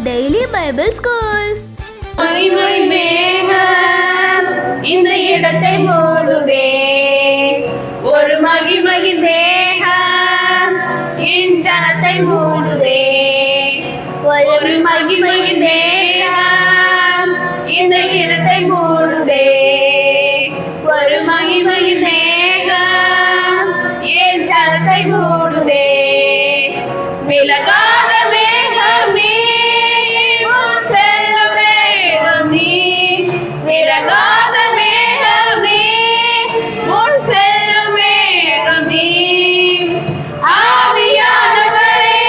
Daily Bible school. மகிமை மேகம் இந்த இடத்தை மூடுதே, ஒரு மகிமையின் மேகம் என் ஜனத்தை மூடுதே, ஒரு மகிமையின் மேகம் இந்த இடத்தை மூடுதே, ஒரு மகிமையின் மேகம் என் ஜனத்தை மூடுதே. விலகாத மேகம் நீ, முன் செல்லும் மேகம் நீ, விலகாத மேகம் நீ, முன் செல்லும் மேகம் நீ. ஆவியானவரே,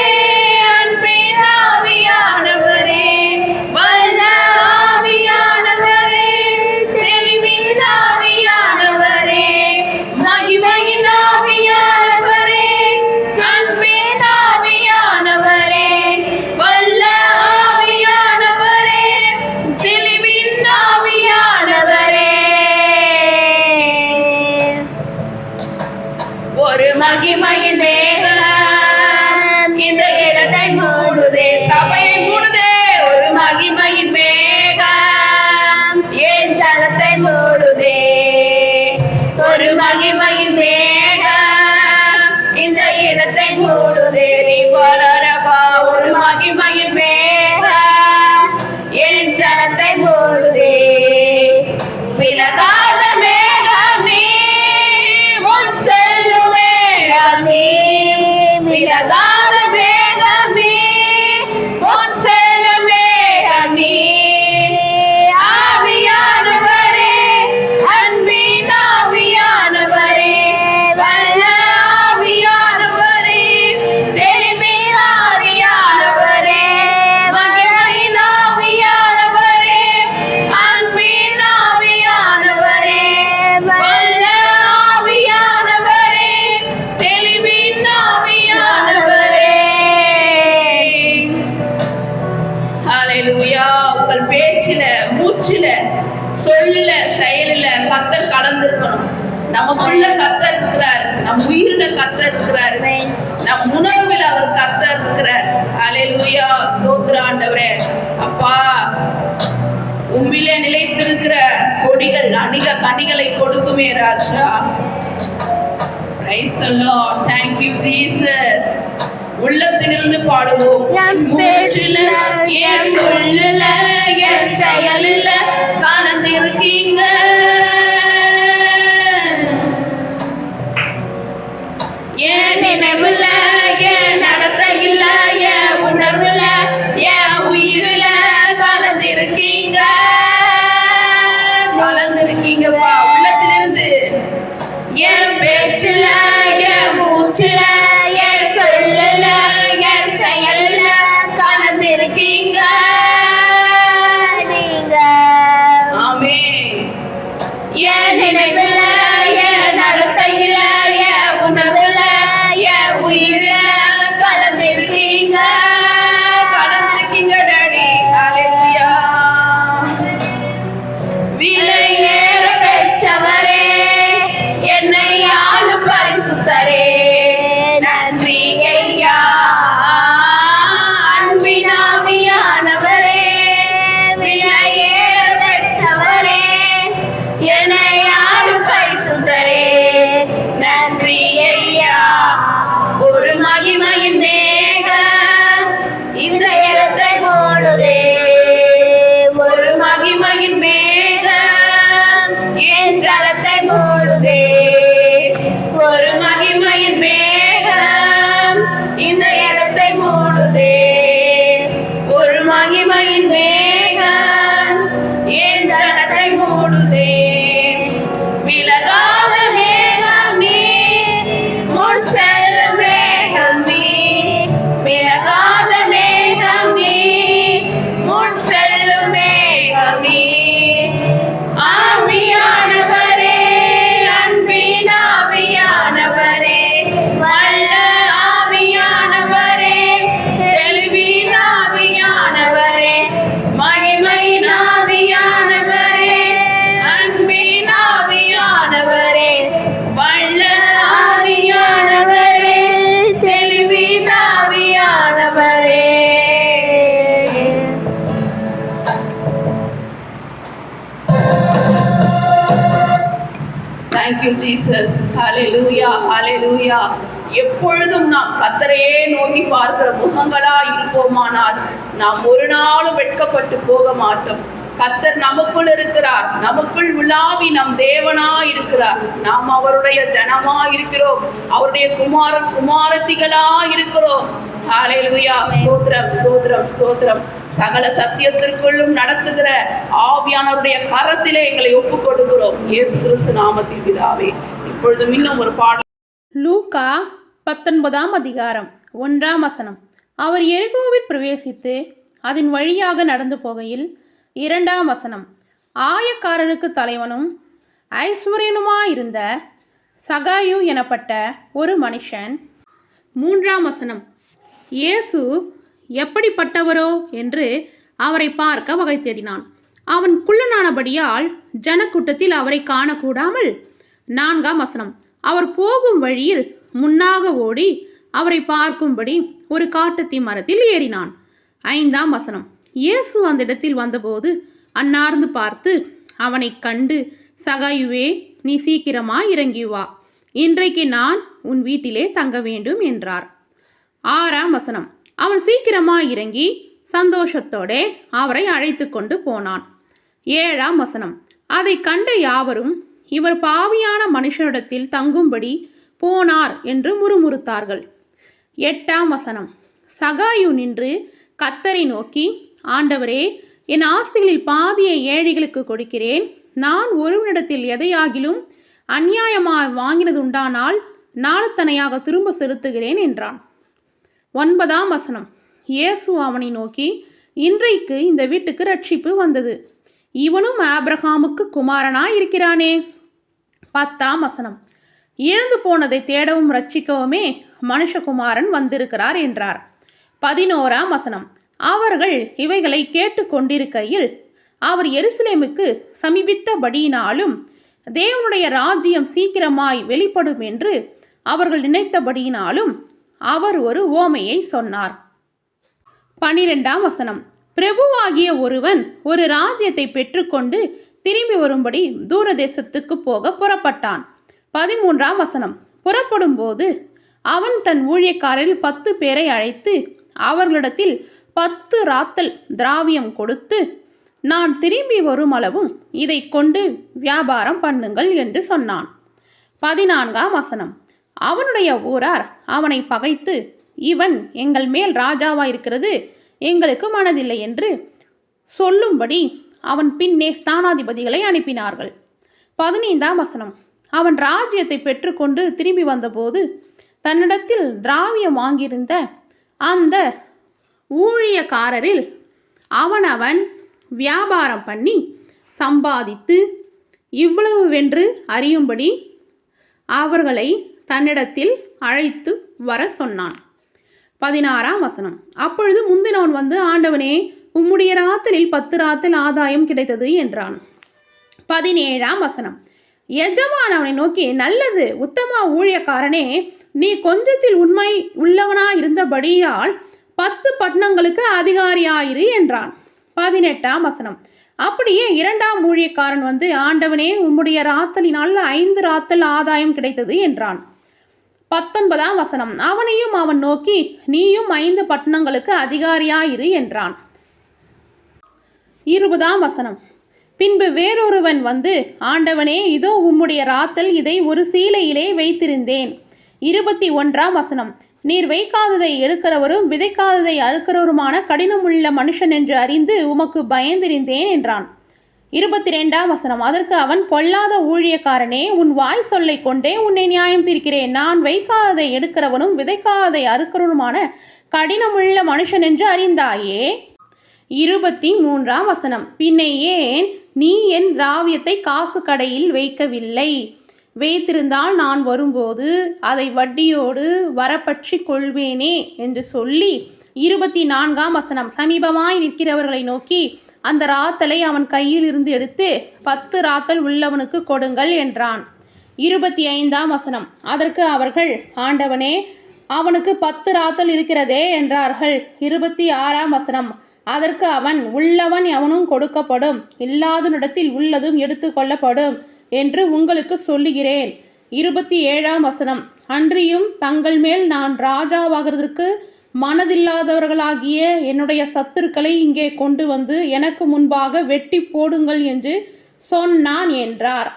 அன்பின் ஆவியானவரே, வல்ல ஆவியானவரே, தெளிவின் ஆவியானவரே, மகிமையின் ஆவியானவரே, அன்பின் ஆவியானவரே, வல்ல ஆவியானவரே, தெளிவின் ஆவியானவரே. ஒரு மகிமையின் மேகம் இந்த இடத்தை மூடுதே, சபையை மூடுதே. ஒரு மகிமையின் மேகம் என் தளத்தை மூடுதே, ஒரு மகிமையின் மேகம் இந்த இடத்தை மூடுதே. பரரபா, ஒரு மகிமையின் மேகம் என் தளத்தை மூடுதே. விலகாத மேகம் நீ, முன் செல்லும் மேகம் நீ, விலகாத மேகம் நீ, முன் செல்லும் மேகம் நீ. ஆவியானவரே, அன்பின் ஆவியானவரே, வல்ல ஆவியானவரே, தெளிவின் ஆவியானவரே, மகிமையின் ஆவியானவரே, அன்பின் ஆவியானவரே, வல்ல ஆவியானவரே, தெளிவின் ஆவியானவரே. ஹல்லேலூயா. உங்கள் பேச்சில, மூச்சில, சொல்லுல, செயலில கர்த்தர் கலந்திருக்கணும். நமக்குள்ள கர்த்தர் இருக்கிறார், நம் உயிரில கர்த்தர் இருக்கிறார், நம் உணர்வில் அவர் கர்த்தர் இருக்கிறார். ஹல்லேலூயா. ஸ்தோத்திரம் ஆண்டவரே. அப்பா, உம்மிலே நிலைத்திருக்கிற கொடிகள் அநேக கனிகளை கொடுக்குமே ராஜா. Praise the Lord. Thank you Jesus. உள்ளத்திலிருந்து பாடுவோம். என் பேச்சில, என் சொல்லுல, என் செயலில கலந்திருக்கீங்க. என் நினைவுல, என் நடத்தையில, என் உணர்வுல, என் உயிரில கலந்திருக்கீங்க. கலந்திருக்கீங்கப்பா உள்ளத்திலிருந்து. என் பேச்சுல, என் மூச்சுல, என் சொல்லுல, என் செயல்ல கலந்திருக்கீங்க நீங்க. ஆமென். என் நினைவுல, என் நடத்தையில, என் உணர்வுல, என் உயிரில கலந்திருக்கீங்க. கலந்திருக்கீங்க டாடி. ஹல்லேலூயா. விலையேற பெற்றவரே, என்னை ஆளும் பரிசுத்தரே, நன்றி ஐயா. அன்பின் ஆவியானவரே, விலையேற பெற்றவரே, என்னை ஆளும் பரிசுத்தரே, நன்றி ஐயா. ஒரு மகிமையின் மேகம் இந்த இடத்தை மூடுதே, ஒரு மகிமையின் மேகம் என் ஜலத்தை மூடுதே, ஒரு மகிமையின் மேகம் இந்த இடத்தை மூடுதே, ஒரு மகிமையின் மேகம் என் ஜலத்தை மூடுதே. விலகாத மேகம் நீ, முன் செல்லும் மேகம் நீ, விலகாத மேகம் நீ, தேங்க்யூ ஜீசஸ். ஹalleluya, ஹalleluya. எப்பொழுதும் நாம் கர்த்தரையே நோக்கி பார்க்கிற முகங்களா இருப்போமானால் நாம் ஒரு நாளும் வெட்கப்பட்டு போக மாட்டோம். கர்த்தர் நமக்குள் இருக்கிறார், நமக்குள் உலாவி நம் தேவனா இருக்கிறார். நாம் அவருடைய ஜனமா இருக்கிறோம், அவருடைய குமாரத்திகளா இருக்கிறோம். ஹalleluya, ஸ்தோத்திரம், ஸ்தோத்திரம், ஸ்தோத்திரம். சகல சத்தியத்திற்குள்ளும் நடத்துகிற ஆவியானவருடைய கரத்திலே எங்களை ஒப்புக் கொடுக்கிறோம். இயேசு கிறிஸ்து நாமத்தில் பிதாவே. இப்பொழுது இன்னும் ஒரு பாடல். லூக்கா 19 அதிகாரம் 1 அவர் எரிகோவில் பிரவேசித்து அதன் வழியாக நடந்து போகையில் 2 ஆயக்காரருக்கு தலைவனும் ஐஸ்வர்யனுமாயிருந்த சகாயு எனப்பட்ட ஒரு மனுஷன். 3 இயேசு எப்படிப்பட்டவரோ என்று அவரை பார்க்க வகை தேடினான். அவன் குள்ளனானபடியால் ஜனக்கூட்டத்தில் அவரை காணக்கூடாமல். 4 அவர் போகும் வழியில் முன்னாக ஓடி அவரை பார்க்கும்படி ஒரு காட்டுத்தீ மரத்தில் ஏறினான். 5 இயேசு அந்த இடத்தில் வந்தபோது அன்னார்ந்து பார்த்து அவனை கண்டு, சகாயுவே, நீ சீக்கிரமாய் இறங்கி வா, இன்றைக்கு நான் உன் வீட்டிலே தங்க வேண்டும் என்றார். 6 அவன் சீக்கிரமாய் இறங்கி சந்தோஷத்தோடே அவரை அழைத்து கொண்டு போனான். 7 அதை கண்ட யாவரும் இவர் பாவியான மனுஷனிடத்தில் தங்கும்படி போனார் என்று முறுமுறுத்தார்கள். 8 சகாயு நின்று கர்த்தரை நோக்கி, ஆண்டவரே, என் ஆஸ்திகளில் பாதியை ஏழைகளுக்கு கொடுக்கிறேன். நான் ஒருவனிடத்தில் எதையாகிலும் அநியாயமாக வாங்கினதுண்டானால் நாளத்தனையாக திரும்ப செலுத்துகிறேன் என்றான். 9 இயேசு அவனை நோக்கி, இன்றைக்கு இந்த வீட்டுக்கு ரட்சிப்பு வந்தது, இவனும் ஆபிரகாமுக்கு குமாரனாய் இருக்கிறானே. 10 இழந்து போனதை தேடவும் ரட்சிக்கவுமே மனுஷகுமாரன் வந்திருக்கிறார் என்றார். 11 அவர்கள் இவைகளை கேட்டு கொண்டிருக்கையில் அவர் எருசலேமுக்கு சமீபித்தபடியினாலும் தேவனுடைய ராஜ்யம் சீக்கிரமாய் வெளிப்படும் என்று அவர்கள் நினைத்தபடியினாலும் அவர் ஒரு ஓமையை சொன்னார். 12 பிரபுவாகிய ஒருவன் ஒரு ராஜ்யத்தை பெற்றுக்கொண்டு திரும்பி வரும்படி தூரதேசத்துக்கு போக புறப்பட்டான். 13 புறப்படும் போது அவன் தன் ஊழியக்காரரில் 10 பேரை அழைத்து அவர்களிடத்தில் 10 ராத்தல் திராவியம் கொடுத்து, நான் திரும்பி வரும் அளவும் இதை கொண்டு வியாபாரம் பண்ணுங்கள் என்று சொன்னான். 14 அவனுடைய ஊரார் அவனை பகைத்து, இவன் எங்கள் மேல் ராஜாவாயிருக்கிறது எங்களுக்கு மனதில்லை என்று சொல்லும்படி அவன் பின்னே ஸ்தானாதிபதிகளை அனுப்பினார்கள். 15 அவன் ராஜ்யத்தை பெற்றுக்கொண்டு திரும்பி வந்தபோது தன்னிடத்தில் திராவியம் வாங்கியிருந்த அந்த ஊழியக்காரரில் அவனவன் வியாபாரம் பண்ணி சம்பாதித்து இவ்வளவுவென்று அறியும்படி அவர்களை தன்னிடத்தில் அழைத்து வர சொன்னான். 16 அப்பொழுது முந்தினவன் வந்து, ஆண்டவனே, உம்முடைய ராத்தலில் 10 ராத்தல் ஆதாயம் கிடைத்தது என்றான். 17 எஜமானவனை நோக்கி, நல்லது உத்தம ஊழியக்காரனே, நீ கொஞ்சத்தில் உண்மை உள்ளவனாயிருந்தபடியால் 10 பட்டணங்களுக்கு அதிகாரியாயிரு என்றான். 18 அப்படியே 2ஆம் ஊழியக்காரன் வந்து, ஆண்டவனே, உம்முடைய ராத்தலினால் 5 ராத்தல் ஆதாயம் கிடைத்தது என்றான். 19 அவனையும் அவன் நோக்கி, நீயும் 5 பட்டணங்களுக்கு அதிகாரியாயிரு என்றான். 20 பின்பு வேறொருவன் வந்து, ஆண்டவனே, இதோ உம்முடைய ராத்தல், இதை ஒரு சீலையிலே வைத்திருந்தேன். 21 நீர் வைக்காததை எடுக்கிறவரும் விதைக்காததை அறுக்கிறவருமான கடினமுள்ள மனுஷன் என்று அறிந்து உமக்கு பயந்திருந்தேன் என்றான். 22 அதற்கு அவன், பொல்லாத ஊழியக்காரனே, உன் வாய் சொல்லை கொண்டே உன்னை நியாயம் தீர்க்கிறேன். நான் வைக்காததை எடுக்கிறவனும் விதைக்காததை அறுக்கிறவருமான கடினமுள்ள மனுஷன் என்று அறிந்தாயே. 23 பின்னே ஏன் நீ என் திராவியத்தை காசு கடையில் வைக்கவில்லை? வைத்திருந்தால் நான் வரும்போது அதை வட்டியோடு வரப்பற்றி கொள்வேனே என்று சொல்லி. 24 சமீபமாய் நிற்கிறவர்களை நோக்கி, அந்த ராத்தலை அவன் கையில் இருந்து எடுத்து 10 ராத்தல் உள்ளவனுக்கு கொடுங்கள் என்றான். 25 அதற்கு அவர்கள், ஆண்டவனே, அவனுக்கு 10 ராத்தல் இருக்கிறதே என்றார்கள். 26 அதற்கு அவன், உள்ளவன் எவனும் கொடுக்கப்படும், இல்லாதனிடத்தில் உள்ளதும் எடுத்து கொள்ளப்படும். என்று உங்களுக்கு சொல்லுகிறேன். 27ஆம் வசனம். அன்றியும் தங்கள் மேல் நான் ராஜாவாகிறதற்கு மனதில்லாதவர்களாகிய என்னுடைய சத்துருக்களை இங்கே கொண்டு வந்து எனக்கு முன்பாக வெட்டி போடுங்கள் என்று சொன்னான் என்றார்.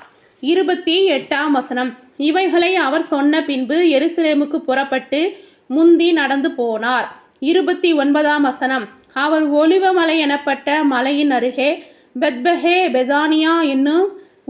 28ஆம் வசனம். இவைகளை அவர் சொன்ன பின்பு எருசலேமுக்கு புறப்பட்டு முந்தி நடந்து போனார். 29ஆம் வசனம். அவர் ஒலிவமலை எனப்பட்ட மலையின் அருகே பெத்பகே பெதானியா என்னும்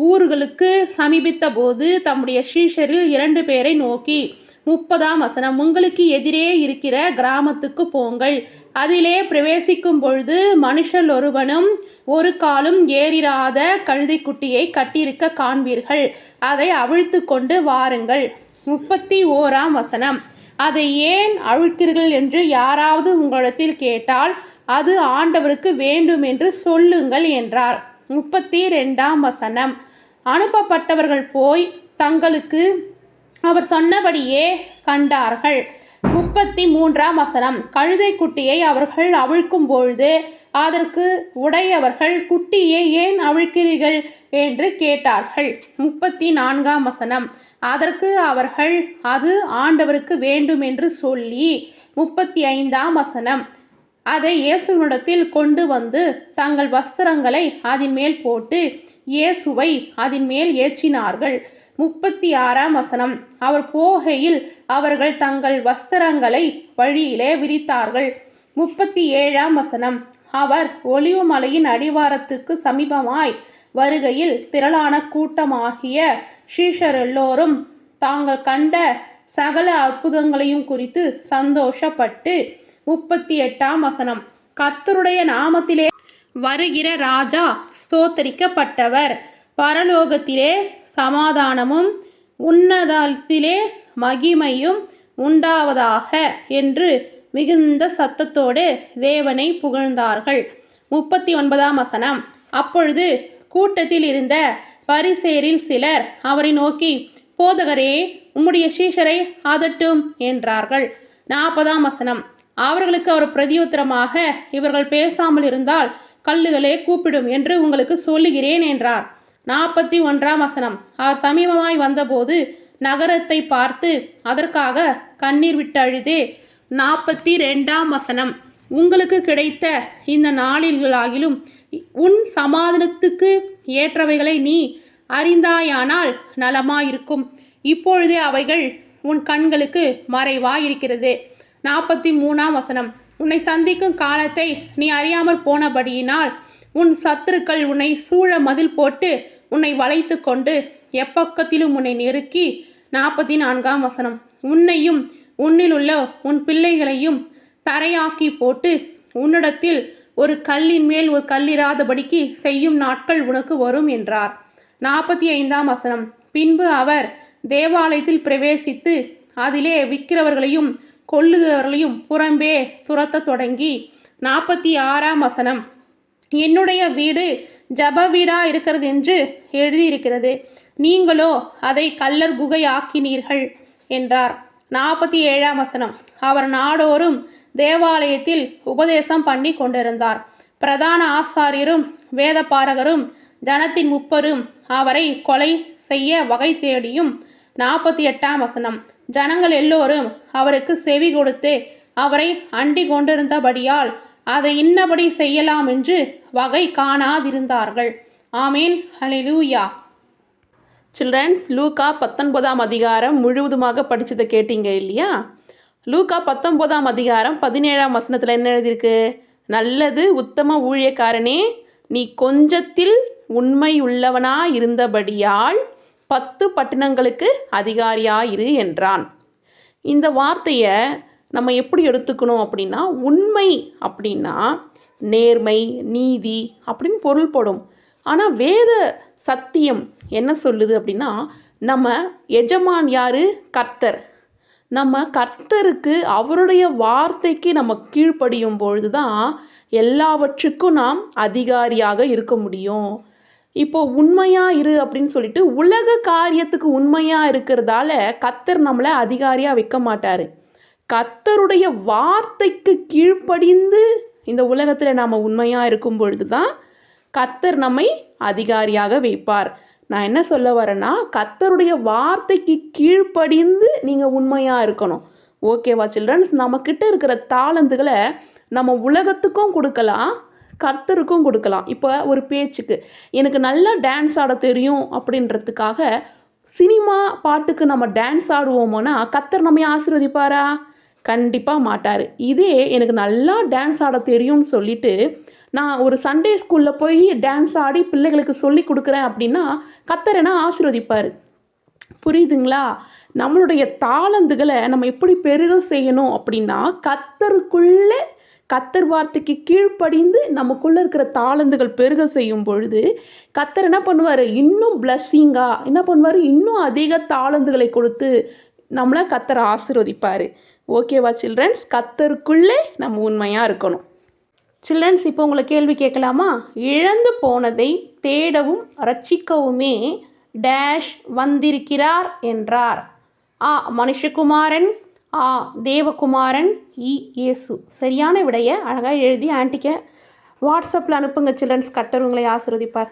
ஊர்களுக்கு சமீபித்த போது தம்முடைய சீஷரில் 2 பேரை நோக்கி 30ஆம் வசனம். உங்களுக்கு எதிரே இருக்கிற கிராமத்துக்கு போங்கள். அதிலே பிரவேசிக்கும் பொழுது மனுஷர் ஒருவனும் ஒரு காலும் ஏறிராத கழுதைக்குட்டியை கட்டியிருக்க காண்பீர்கள். அதை அவிழ்த்து கொண்டு வாருங்கள். 31ஆம் வசனம். அதை ஏன் அவிழ்க்கிறீர்கள் என்று யாராவது உங்களிடத்தில் கேட்டால் அது ஆண்டவருக்கு வேண்டும் என்று சொல்லுங்கள் என்றார். 32ஆம் வசனம். அனுப்பப்பட்டவர்கள் போய் தங்களுக்கு அவர் சொன்னபடியே கண்டார்கள். 33ஆம் வசனம். கழுதை குட்டியை அவர்கள் அவிழ்க்கும் பொழுது அதற்கு உடையவர்கள் குட்டியை ஏன் அவிழ்க்கிறீர்கள் என்று கேட்டார்கள். 34ஆம் வசனம். அதற்கு அவர்கள் அது ஆண்டவருக்கு வேண்டும் என்று சொல்லி 35ஆம் வசனம். அதை இயேசுவினிடத்தில் கொண்டு வந்து தங்கள் வஸ்திரங்களை அதன் மேல் போட்டு இயேசுவை அதன் மேல் ஏற்றினார்கள். 36ஆம் வசனம். அவர் போகையில் அவர்கள் தங்கள் வஸ்திரங்களை வழியிலே விரித்தார்கள். 37ஆம் வசனம். அவர் ஒலிவ மலையின் அடிவாரத்துக்கு சமீபமாய் வருகையில் திரளான கூட்டமாகிய சீஷர் எல்லோரும் தாங்கள் கண்ட சகல அற்புதங்களையும் குறித்து சந்தோஷப்பட்டு 38ஆம் வசனம். கர்த்தருடைய நாமத்திலே வருகிற ராஜா ஸ்தோத்தரிக்கப்பட்டவர், பரலோகத்திலே சமாதானமும் உன்னதத்திலே மகிமையும் உண்டாவதாக என்று மிகுந்த சத்தத்தோடு தேவனை புகழ்ந்தார்கள். 39ஆம் வசனம். அப்பொழுது கூட்டத்தில் இருந்த பரிசேரில் சிலர் அவரை நோக்கி, போதகரே, உம்முடைய சீஷரை அதட்டும் என்றார்கள். 40ஆம் வசனம். அவர்களுக்கு அவர் பிரதியுத்தரமாக, இவர்கள் பேசாமல் இருந்தால் கல்லுகளே கூப்பிடும் என்று உங்களுக்கு சொல்லுகிறேன் என்றார். 41ஆம் வசனம். அவர் சமீபமாய் வந்தபோது நகரத்தை பார்த்து அதற்காக கண்ணீர் விட்டு அழுதே. 42ஆம் வசனம். உங்களுக்கு கிடைத்த இந்த நாளிலாகிலும் உன் சமாதானத்துக்கு ஏற்றவைகளை நீ அறிந்தாயானால் நலமாயிருக்கும். இப்பொழுதே அவைகள் உன் கண்களுக்கு மறைவாயிருக்கிறது. 43ஆம் வசனம். உன்னை சந்திக்கும் காலத்தை நீ அறியாமல் போனபடியினால் உன் சத்துருக்கள் உன்னை சூழ மதில் போட்டு உன்னை வளைத்து கொண்டு எப்பக்கத்திலும் உன்னை நெருக்கி. 44ஆம் வசனம். உன்னையும் உன்னிலுள்ள உன் பிள்ளைகளையும் தரையாக்கி போட்டு உன்னிடத்தில் ஒரு கல்லின் மேல் ஒரு கல்லிராதபடிக்கு செய்யும் நாட்கள் உனக்கு வரும் என்றார். 45ஆம் வசனம். பின்பு அவர் தேவாலயத்தில் பிரவேசித்து அதிலே விற்கிறவர்களையும் கொல்லுகிறவர்களையும் புறம்பே துரத்த தொடங்கி. 46ஆம் வசனம். என்னுடைய வீடு ஜப வீடா இருக்கிறது என்று எழுதியிருக்கிறது, நீங்களோ அதை கல்லர் குகை ஆக்கினீர்கள் என்றார். 47ஆம் வசனம். அவர் நாடோறும் தேவாலயத்தில் உபதேசம் பண்ணி கொண்டிருந்தார். பிரதான ஆசாரியரும் வேதபாரகரும் ஜனத்தின் முப்பரும் அவரை கொலை செய்ய வகை தேடியும். 48ஆம் வசனம். ஜனங்கள் எல்லோரும் அவருக்கு செவி கொடுத்து அவரை அண்டி கொண்டிருந்தபடியால் அதை இன்னபடி செய்யலாம் என்று வகை காணாதிருந்தார்கள். ஆமேன். ஹல்லேலூயா. சில்ட்ரன்ஸ், லூக்கா 19ஆம் அதிகாரம் முழுவதுமாக படித்ததை கேட்டீங்க இல்லையா? லூக்கா 19ஆம் அதிகாரம் 17ஆம் வசனத்தில் என்ன எழுதியிருக்கு? நல்லது உத்தம ஊழியக்காரனே, நீ கொஞ்சத்தில் உண்மை உள்ளவனாய் இருந்தபடியால் 10 பட்டணங்களுக்கு அதிகாரியாயிரு என்றான். இந்த வார்த்தையை நம்ம எப்படி எடுத்துக்கணும் அப்படின்னா, உண்மை அப்படின்னா நேர்மை, நீதி அப்படின்னு பொருள்படும். ஆனால் வேத சத்தியம் என்ன சொல்லுது அப்படின்னா, நம்ம எஜமான் யார்? கர்த்தர். நம்ம கர்த்தருக்கு அவருடைய வார்த்தைக்கு நம்ம கீழ்ப்படியும் பொழுது தான் எல்லாவற்றுக்கும் நாம் அதிகாரியாக இருக்க முடியும். இப்போ உண்மையாக இரு அப்படின்னு சொல்லிட்டு உலக காரியத்துக்கு உண்மையாக இருக்கிறதால கர்த்தர் நம்மளை அதிகாரியாக வைக்க மாட்டார். கர்த்தருடைய வார்த்தைக்கு கீழ்ப்படிந்து இந்த உலகத்தில் நாம் உண்மையாக இருக்கும் பொழுது தான் கர்த்தர் நம்மை அதிகாரியாக வைப்பார். நான் என்ன சொல்ல வரேன்னா, கர்த்தருடைய வார்த்தைக்கு கீழ்ப்படிந்து நீங்கள் உண்மையாக இருக்கணும். ஓகேவா சில்ட்ரன்ஸ்? நம்மக்கிட்ட இருக்கிற தாளந்துகளை நம்ம உலகத்துக்கும் கொடுக்கலாம், கர்த்தருக்கும் கொடுக்கலாம். இப்போ ஒரு பேச்சுக்கு எனக்கு நல்லா டான்ஸ் ஆட தெரியும் அப்படின்றதுக்காக சினிமா பாட்டுக்கு நம்ம டான்ஸ் ஆடுவோமோனா கர்த்தர் நம்ம ஆசீர்வதிப்பாரா? கண்டிப்பாக மாட்டார். இதே எனக்கு நல்லா டான்ஸ் ஆட தெரியும்னு சொல்லிட்டு நான் ஒரு சண்டே ஸ்கூலில் போய் டான்ஸ் ஆடி பிள்ளைகளுக்கு சொல்லி கொடுக்குறேன் அப்படின்னா கர்த்தர் என்ன ஆசீர்வதிப்பார். புரியுதுங்களா? நம்மளுடைய தாளந்துகளை நம்ம எப்படி பெருக செய்யணும் அப்படின்னா, கர்த்தருக்குள்ளே கர்த்தர் வார்த்தைக்கு கீழ்ப்படிந்து நமக்குள்ளே இருக்கிற தாளந்துகள் பெருக செய்யும் பொழுது கர்த்தர் என்ன பண்ணுவார்? இன்னும் பிளஸ்ஸிங்காக என்ன பண்ணுவார்? இன்னும் அதிக தாளந்துகளை கொடுத்து நம்மளை கர்த்தர் ஆசீர்வதிப்பார். ஓகேவா சில்ட்ரன்ஸ்? கர்த்தருக்குள்ளே நம்ம உண்மையாக இருக்கணும். சில்ட்ரன்ஸ், இப்போ உங்களை கேள்வி கேட்கலாமா? இழந்து போனதை தேடவும் ரட்சிக்கவுமே டேஷ் வந்திருக்கிறார் என்றார். ஆ மனுஷகுமாரன், ஆ தேவகுமாரன், இயேசு. சரியான விடையை அழகாக எழுதி ஆன்ட்டிக்கு வாட்ஸ்அப்பில் அனுப்புங்க சில்ட்ரன்ஸ். கர்த்தர் உங்களை ஆசீர்வதிப்பார்.